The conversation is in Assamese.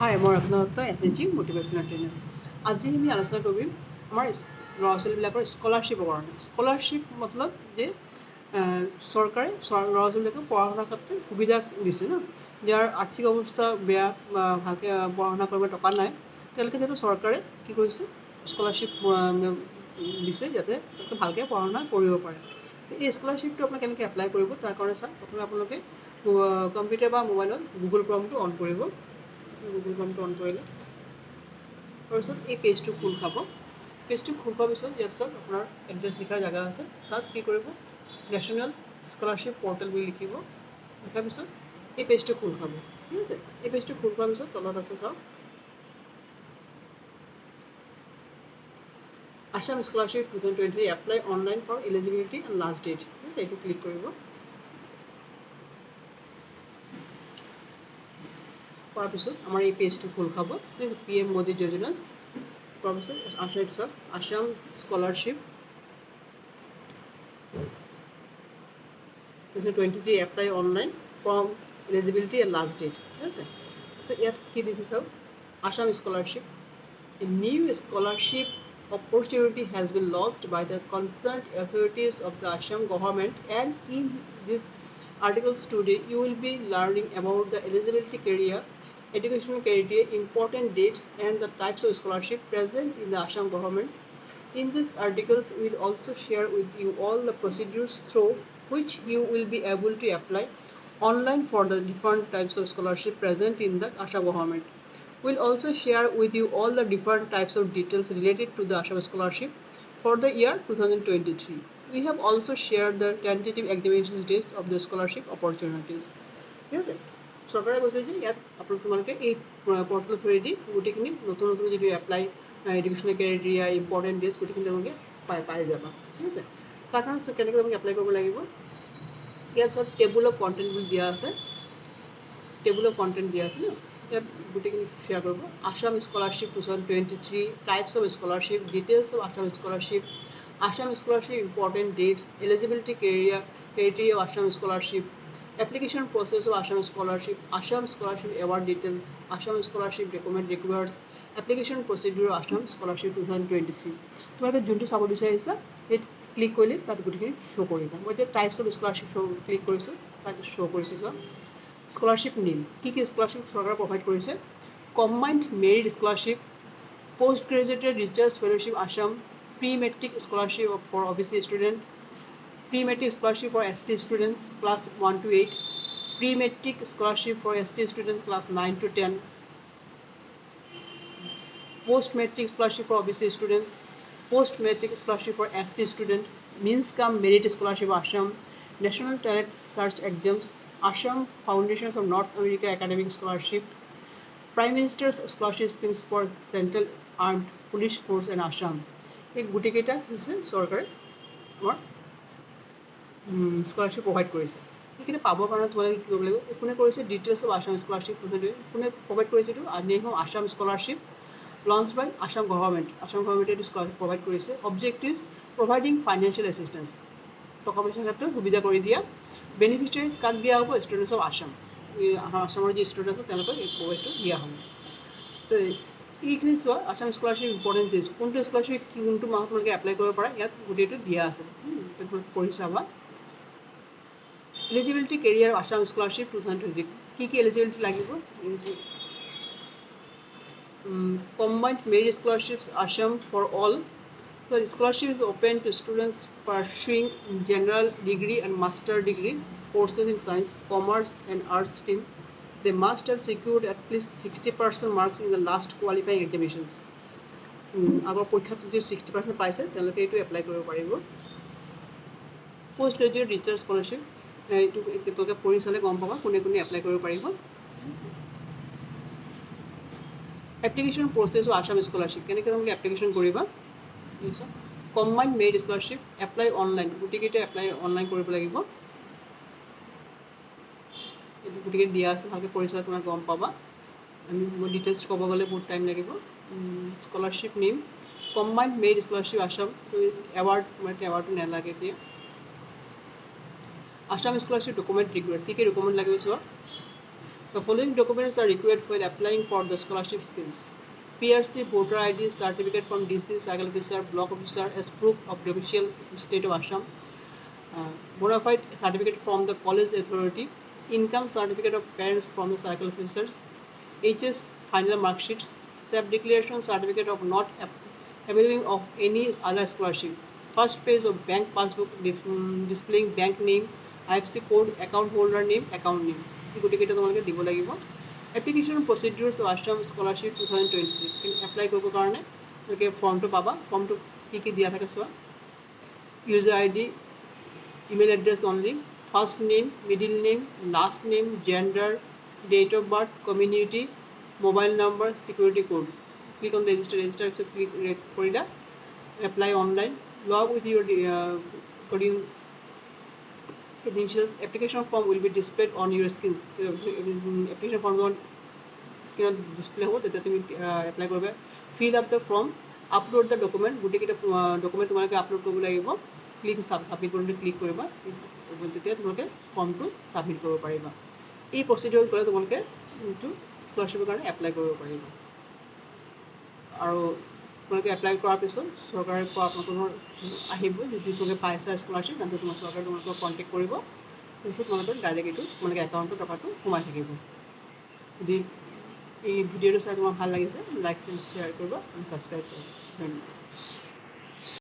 হাই মই ৰত্নদত্ত SHG মোটিভেশ্যনেল ট্ৰেইনাৰ। আজি আমি আলোচনা কৰিম আমাৰ ল'ৰা ছোৱালীবিলাকৰ স্কলাৰশ্বিপৰ কাৰণে। স্কলাৰশ্বিপ মতলব যে চৰকাৰে ল'ৰা ছোৱালীবিলাকক পঢ়া শুনাৰ ক্ষেত্ৰত সুবিধা দিছে ন, যাৰ আৰ্থিক অৱস্থা বেয়া বা ভালকৈ পঢ়া শুনা কৰিব টকা নাই, তেওঁলোকে যাতে চৰকাৰে কি কৰিছে স্কলাৰশ্বিপ দিছে যাতে তেওঁলোকে ভালকৈ পঢ়া শুনা কৰিব পাৰে। এই স্কলাৰশ্বিপটো আপোনালোকে কেনেকৈ এপ্লাই কৰিব তাৰ কাৰণে চাওক। প্ৰথমে আপোনালোকে কম্পিউটাৰ বা মোবাইলত গুগল ক্ৰমটো অন কৰিব। গুগল ক্ৰমটো অন কৰিলে তাৰপিছত এই পেজটো খোল খাব। পেজটো খোল খোৱাৰ পিছত ইয়াত চাওক আপোনাৰ এড্ৰেছ লিখাৰ জেগা আছে, তাত কি কৰিব নেশ্যনেল স্কলাৰশ্বিপ পৰ্টেল বুলি লিখিব। লিখাৰ পিছত এই পেজটো খোল খাব। ঠিক আছে, এই পেজটো খোল খোৱাৰ পিছত তলত আছে চাওক Assam Scholarship 2023 apply online for eligibility and last date. ঠিক আছে, এইটো ক্লিক কৰিব। কৰাৰ পিছত আমাৰ এই পেজটো খোল খাব। PM Modi যোজনা কৰাৰ পিছত Assam Scholarship 2023 apply online from eligibility and last date. ঠিক আছে, so ইয়াত কি দিছে চাওক Assam Scholarship. A new scholarship opportunity has been launched by the concerned authorities of the Assam government, and in this articles today you will be learning about the eligibility criteria, educational criteria, important dates and the types of scholarship present in the Assam government. In these articles we will also share with you all the procedures through which you will be able to apply online for the different types of scholarship present in the Assam government. We'll also share with you all the different types of details related to the Assam scholarship for the year 2023. We have also shared the tentative examination dates of the scholarship opportunities. ঠিক আছে, চৰকাৰে কৈছে যে ইয়াত তোমালোকে এই পৰ্টেলৰ থ্ৰুৱেদি গোটেইখিনি নতুন নতুন যিটো apply educational criteria important that's গোটেইখিনি তোমালোকে পাই যাবা। ঠিক আছে, তাৰ কাৰণে কেনেকৈ তোমালোকে এপ্লাই কৰিব লাগিব, ইয়াত চব টেবুল অফ কণ্টেণ্ট বুলি দিয়া আছে। টেবুল অফ কণ্টেণ্ট দিয়া আছে ন, ইয়াত গোটেইখিনি শ্বেয়াৰ কৰিব। Assam Scholarship 2023, types of scholarship, details of Assam Scholarship, Assam Scholarship important dates, eligibility criteria of Assam Scholarship, application process of Assam Scholarship, Assam Scholarship award details, Assam Scholarship document requires, application procedure of Assam Scholarship 2023. তোমালোকে যোনটো চাব বিচাৰিছা সেই ক্লিক কৰিলে তাত গোটেইখিনি শ্ব' কৰিব। মই এতিয়া টাইপছ অফ স্কলাৰশ্বিপ ক্লিক কৰিছোঁ, তাত শ্ব' কৰিছে চোৱা স্কলাৰশ্বিপ নেম, কি কি স্কলাৰশ্বিপ চৰকাৰে প্ৰভাইড কৰিছে। Combined merit scholarship, post graduated research fellowship Assam, pre matric scholarship for OBC student, pre matric scholarship for ST student class 1 to 8, pre matric scholarship for ST student class 9 to 10, post matric scholarship for OBC students, post matric scholarship for ST student, means cum merit scholarship Assam, national talent search exams, Assam Foundations of North America Academic Scholarship, Prime Minister's Scholarship Schemes for Central Armed Police Force and Assam. এই গোটেইকেইটা হৈছে চৰকাৰে আমাৰ স্কলাৰশ্বিপ প্ৰভাইড কৰিছে। সেইখিনি পাবৰ কাৰণে তোমালোকে কি কৰিব লাগিব, কোনে কৰিছে ডিটেইলছ অফ আছাম স্কলাৰশ্বিপ, কোনে প্ৰভাইড কৰিছে এইটো name of Assam scholarship launch by Assam government. Assam গভৰ্ণমেণ্টে এইটো স্কলাৰশ্বিপ প্ৰভাইড কৰিছে। অবজেক্টিভছ প্ৰভাইডিং ফাইনেন্সিয়েল এছিষ্টেঞ্চ, টকা পইচাৰ ক্ষেত্ৰত সুবিধা কৰি দিয়া। বেনিফিচিয়াৰিজ কাক দিয়া হ'ব, ষ্টুডেণ্টছ অফ আছাম, আছামৰ যি ষ্টুডেণ্ট আছে তেওঁলোকক এই প্ৰভাইডটো দিয়া হ'ব। তো এইখিনি চোৱা আছাম স্কলাৰশ্বিপ ইম্পৰ্টেণ্ট ডেটছ, কোনটো স্কলাৰশ্বিপ কোনটো মাহত তোমালোকে এপ্লাই কৰিব পাৰা, ইয়াত গোটেইটো দিয়া আছে, পঢ়ি চাবা। এলিজিবিলিটি কেৰিয়াৰ আছাম স্কলাৰশ্বিপ 2023, কি কি এলিজিবিলিটি লাগিব। Combined merit scholarships Assam for all. The scholarship is open to students pursuing general degree and master degree courses in science, commerce and arts stream. They must have secured at least 60% marks in the last qualifying examinations. আগৰ পৰীক্ষাত যদি 60% পাইছে তেওঁলোকে এইটো এপ্লাই কৰিব পাৰিব। পোষ্ট গ্ৰেজুৱেট ৰিচাৰ্চ স্কলাৰশ্বিপ, এইটো তেওঁলোকে পঢ়ি চালে গম পাবা কোনে কোনে এপ্লাই কৰিব পাৰিব। Application process of Assam scholarship, কেনেকৈ তোমালোকে এপ্লিকেশ্যন কৰিবা। Combined merit scholarship apply online, গোটেইকেইটা এপ্লাই অনলাইন কৰিব লাগিব। এইটো গোটেইকেইটা দিয়া আছে, ভালকৈ পঢ়ি চালে তোমাক গম পাবা। মই ডিটেইলছ ক'ব গ'লে বহুত টাইম লাগিব। Scholarship name combined merit scholarship Assam, award এৱাৰ্ডটো নালাগে এতিয়া। আছাম স্কলাৰশ্বিপ ডকুমেণ্ট ৰিকুৱেষ্ট, কি কি ডকুমেণ্ট লাগিব চোৱা। The following documents are required while applying for the scholarship schemes: PRC, voter ID, certificate from DC, circle officer, block officer as proof of domicile state of Assam, bona fide certificate from the college authority, income certificate of parents from the circle officers, HS final mark sheets, self-declaration certificate of not availing of any other scholarship, first page of bank passbook displaying bank name, IFC code, account holder name, account name. এই গোটেইকেইটা তোমালোকে দিব লাগিব। Application procedures of Assam scholarship 2023 apply কৰিবৰ কাৰণে তোমালোকে ফৰ্মটো পাবা। ফৰ্মটো কি দিয়া থাকে চোৱা। User I D, email address only, first name, middle name, last name, gender, date of birth, community, mobile number, security code. Click on register, so click korila, apply online, log with your credentials. Application form will be displayed on your screen. Application form on screen display hobo tete tumi apply korbe, fill up the form, upload the document, gote kita document তোমালোকে আপলোড কৰিব লাগিব। ক্লিক সাবমিট কৰোঁতে ক্লিক কৰিবা, তেতিয়া তোমালোকে ফৰ্মটো সাবমিট কৰিব পাৰিবা। এই প্ৰচিডিউৰ কৰি তোমালোকে এইটো স্কলাৰশ্বিপৰ কাৰণে এপ্লাই কৰিব পাৰিবা। আৰু তোমালোকে এপ্লাই কৰাৰ পিছত চৰকাৰে পৰা আপোনালোকৰ আহিব, যদি তোমালোকে পাইছা স্কলাৰশ্বিপ তেন্তে চৰকাৰে তোমালোকক কণ্টেক্ট কৰিব, তাৰপিছত তোমালোকৰ ডাইৰেক্ট এইটো তোমালোকে একাউণ্টত টকাটো সোমাই থাকিব। যদি এই ভিডিঅ'টো চাই তোমাৰ ভাল লাগিছে, লাইক শ্বেয়াৰ কৰিব আৰু ছাবস্ক্ৰাইব কৰিব। ধন্যবাদ।